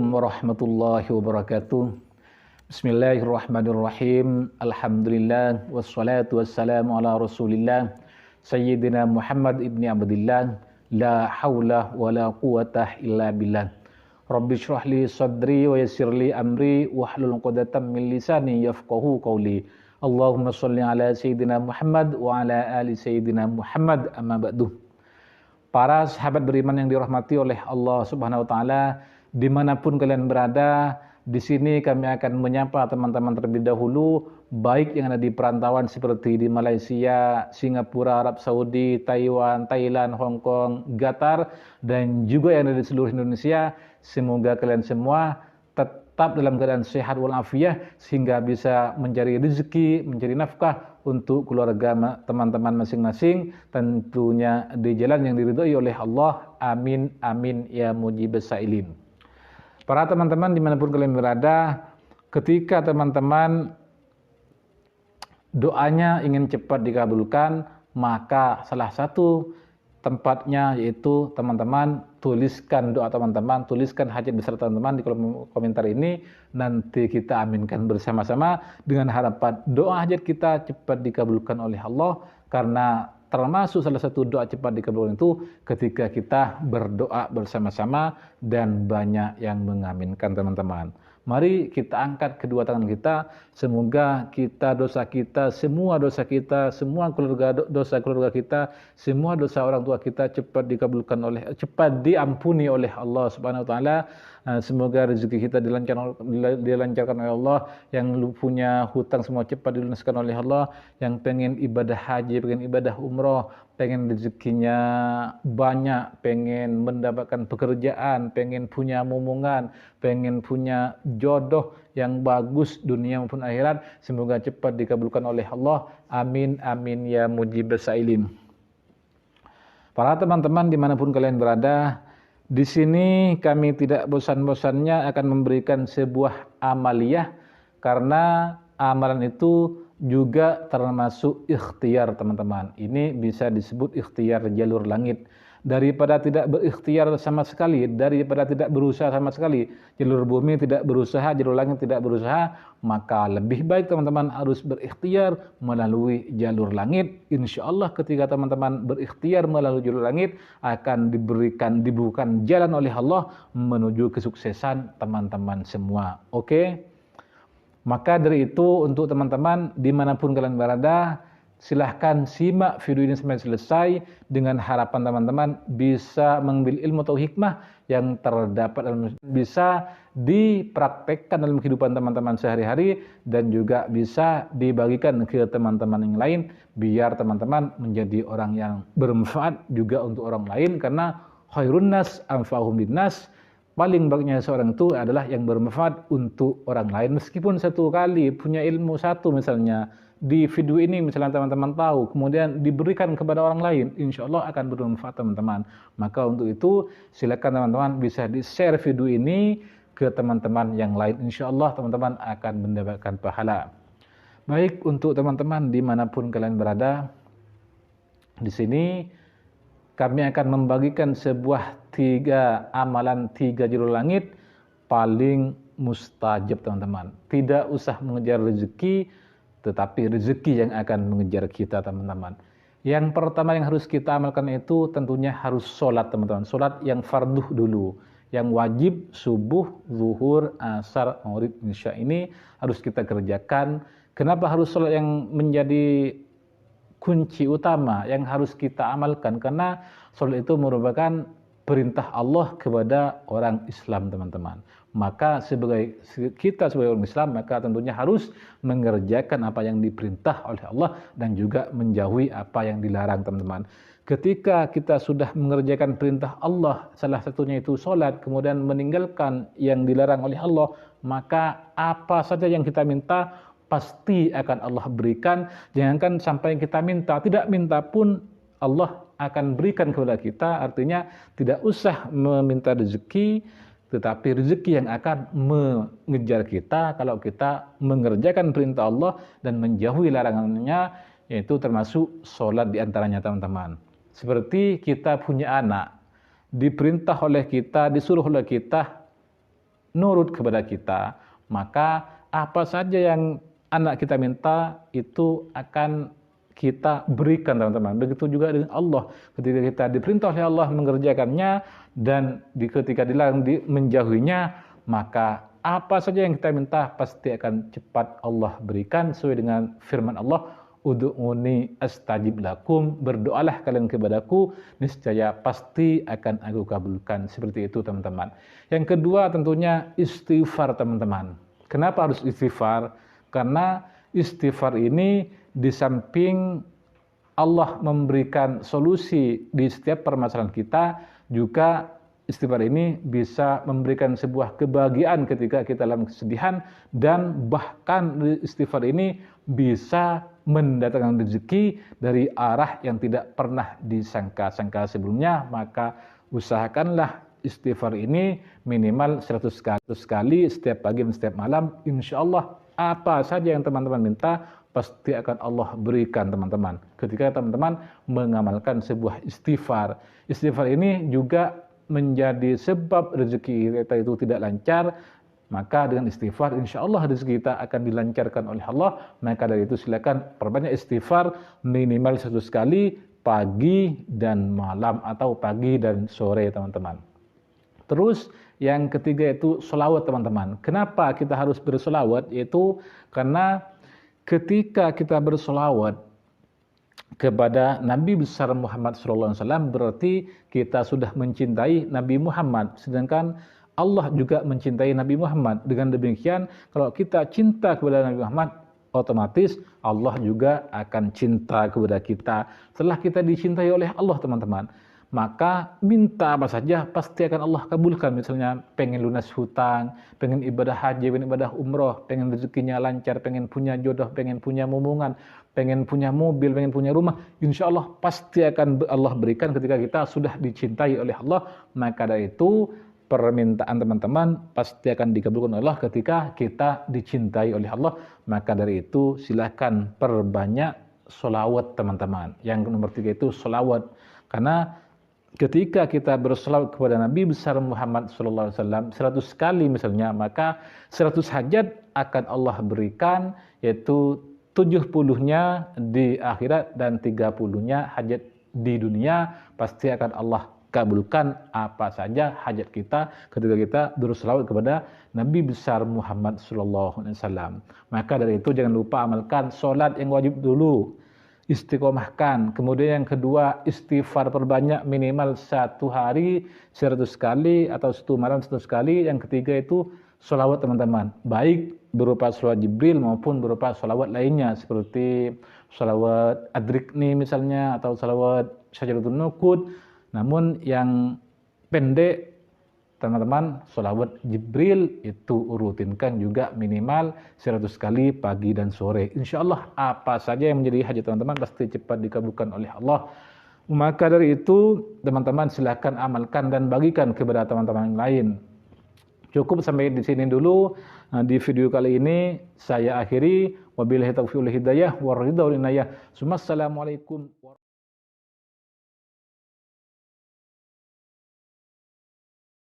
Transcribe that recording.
Warahmatullahi wabarakatuh. Bismillahirrahmanirrahim. Alhamdulillah wassalatu wassalamu ala Rasulillah Sayyidina Muhammad ibni Abdillah. La haula wala quwata illa billah. Rabbi shrah li sadri wa yassir li amri wahlul 'uqdatam min lisani yafqahu qawli. Allahumma shalli ala Sayyidina Muhammad wa ala ali Sayyidina Muhammad, amma ba'du. Para sahabat beriman yang dirahmati oleh Allah Subhanahu wa taala, dimanapun kalian berada, di sini kami akan menyapa teman-teman terlebih dahulu, baik yang ada di perantauan seperti di Malaysia, Singapura, Arab Saudi, Taiwan, Thailand, Hong Kong, Qatar, dan juga yang ada di seluruh Indonesia. Semoga kalian semua tetap dalam keadaan sehat walafiat sehingga bisa mencari rezeki, mencari nafkah untuk keluarga teman-teman masing-masing, tentunya di jalan yang diridhoi oleh Allah. Amin amin ya mujibas sailin. Para teman-teman dimanapun kalian berada, ketika teman-teman doanya ingin cepat dikabulkan, maka salah satu tempatnya yaitu teman-teman tuliskan doa teman-teman, tuliskan hajat besar teman-teman di kolom komentar ini. Nanti kita aminkan bersama-sama dengan harapan doa hajat kita cepat dikabulkan oleh Allah, karena termasuk salah satu doa cepat dikabulkan itu ketika kita berdoa bersama-sama dan banyak yang mengaminkan teman-teman. Mari kita angkat kedua tangan kita, semoga dosa kita, semua dosa keluarga kita, semua dosa orang tua kita cepat diampuni oleh Allah Subhanahu wa taala. Semoga rezeki kita dilancarkan oleh Allah, yang punya hutang semua cepat dilunaskan oleh Allah, yang pengen ibadah haji, pengen ibadah umroh, pengen rezekinya banyak, pengen mendapatkan pekerjaan, pengen punya momongan, pengen punya jodoh yang bagus dunia maupun akhirat, semoga cepat dikabulkan oleh Allah. Amin amin ya mujibas sailin. Para teman-teman dimanapun kalian berada, di sini kami tidak bosan-bosannya akan memberikan sebuah amaliyah, karena amalan itu juga termasuk ikhtiar teman-teman. Ini bisa disebut ikhtiar jalur langit. Daripada tidak berikhtiar sama sekali, daripada tidak berusaha sama sekali, jalur bumi tidak berusaha, jalur langit tidak berusaha, maka lebih baik teman-teman harus berikhtiar melalui jalur langit. Insya Allah ketika teman-teman berikhtiar melalui jalur langit, akan dibukakan jalan oleh Allah menuju kesuksesan teman-teman semua. Oke? Maka dari itu untuk teman-teman dimanapun kalian berada, silahkan simak video ini sampai selesai, dengan harapan teman-teman bisa mengambil ilmu atau hikmah yang terdapat dalam, bisa dipraktekkan dalam kehidupan teman-teman sehari-hari, dan juga bisa dibagikan ke teman-teman yang lain, biar teman-teman menjadi orang yang bermanfaat juga untuk orang lain, karena khairun nas anfa'uhum linnas. Paling baiknya seorang itu adalah yang bermanfaat untuk orang lain. Meskipun satu kali punya ilmu satu misalnya, di video ini misalnya teman-teman tahu, kemudian diberikan kepada orang lain, insya Allah akan bermanfaat teman-teman. Maka untuk itu silakan teman-teman bisa di-share video ini ke teman-teman yang lain. Insya Allah teman-teman akan mendapatkan pahala. Baik, untuk teman-teman dimanapun kalian berada, di sini kami akan membagikan sebuah 3 amalan 3 jalur langit paling mustajab teman-teman. Tidak usah mengejar rezeki, tetapi rezeki yang akan mengejar kita teman-teman. Yang pertama yang harus kita amalkan itu tentunya harus sholat teman-teman. Sholat yang farduh dulu, yang wajib subuh, zuhur, asar, maghrib, isya, ini harus kita kerjakan. Kenapa harus sholat yang menjadi kunci utama yang harus kita amalkan? Karena sholat itu merupakan perintah Allah kepada orang Islam teman-teman. Maka kita sebagai orang Islam, maka tentunya harus mengerjakan apa yang diperintah oleh Allah dan juga menjauhi apa yang dilarang teman-teman. Ketika kita sudah mengerjakan perintah Allah, salah satunya itu sholat, kemudian meninggalkan yang dilarang oleh Allah, maka apa saja yang kita minta pasti akan Allah berikan. Jangankan sampai kita minta, tidak minta pun Allah akan berikan kepada kita. Artinya tidak usah meminta rezeki, tetapi rezeki yang akan mengejar kita kalau kita mengerjakan perintah Allah dan menjauhi larangannya, yaitu termasuk sholat diantaranya teman-teman. Seperti kita punya anak, diperintah oleh kita, disuruh oleh kita nurut kepada kita, maka apa saja yang anak kita minta itu akan kita berikan, teman-teman. Begitu juga dengan Allah. Ketika kita diperintah oleh Allah mengerjakannya dan ketika dilarang menjauhinya, maka apa saja yang kita minta pasti akan cepat Allah berikan sesuai dengan firman Allah, ud'uni astajib lakum, berdoalah kalian kepadaku, niscaya pasti akan aku kabulkan. Seperti itu, teman-teman. Yang kedua tentunya istighfar, teman-teman. Kenapa harus istighfar? Karena istighfar ini di samping Allah memberikan solusi di setiap permasalahan kita, juga istighfar ini bisa memberikan sebuah kebahagiaan ketika kita dalam kesedihan, dan bahkan istighfar ini bisa mendatangkan rezeki dari arah yang tidak pernah disangka-sangka sebelumnya. Maka usahakanlah istighfar ini minimal 100 kali setiap pagi dan setiap malam. Insya Allah apa saja yang teman-teman minta pasti akan Allah berikan, teman-teman. Ketika teman-teman mengamalkan sebuah istighfar. Istighfar ini juga menjadi sebab rezeki kita itu tidak lancar. Maka dengan istighfar insya Allah rezeki kita akan dilancarkan oleh Allah. Maka dari itu silakan perbanyak istighfar minimal 100 kali pagi dan malam atau pagi dan sore, teman-teman. Terus yang ketiga itu sholawat, teman-teman. Kenapa kita harus bersolawat? Yaitu karena ketika kita bersolawat kepada Nabi besar Muhammad SAW, berarti kita sudah mencintai Nabi Muhammad. Sedangkan Allah juga mencintai Nabi Muhammad. Dengan demikian, kalau kita cinta kepada Nabi Muhammad, otomatis Allah juga akan cinta kepada kita. Setelah kita dicintai oleh Allah, teman-teman, maka minta apa saja pasti akan Allah kabulkan. Misalnya pengen lunas hutang, pengen ibadah haji, pengen ibadah umroh, pengen rezekinya lancar, pengen punya jodoh, pengen punya momongan, pengen punya mobil, pengen punya rumah, insya Allah pasti akan Allah berikan ketika kita sudah dicintai oleh Allah. Maka dari itu permintaan teman-teman pasti akan dikabulkan oleh Allah ketika kita dicintai oleh Allah. Maka dari itu silahkan perbanyak sholawat, teman-teman. Yang nomor 3 itu sholawat. Karena ketika kita bersolawat kepada Nabi besar Muhammad SAW 100 kali misalnya, maka 100 hajat akan Allah berikan, yaitu 70-nya di akhirat dan 30-nya hajat di dunia. Pasti akan Allah kabulkan apa saja hajat kita ketika kita bersolawat kepada Nabi besar Muhammad SAW. Maka dari itu jangan lupa amalkan sholat yang wajib dulu, istiqomahkan. Kemudian yang kedua, istighfar perbanyak minimal 1 hari 100 kali atau 1 malam 100 kali. Yang ketiga itu sholawat, teman-teman, baik berupa sholawat Jibril maupun berupa sholawat lainnya seperti sholawat Adrikni misalnya atau sholawat Syajaratul Nuqud. Namun yang pendek, teman-teman, sholawat Jibril itu rutinkan juga minimal 100 kali pagi dan sore. Insya Allah apa saja yang menjadi hajat teman-teman pasti cepat dikabulkan oleh Allah. Maka dari itu teman-teman silahkan amalkan dan bagikan kepada teman-teman yang lain. Cukup sampai di sini dulu di video kali ini. Saya akhiri. Wabillahi taufiq wal hidayah war ridha wal inayah. Assalamualaikum.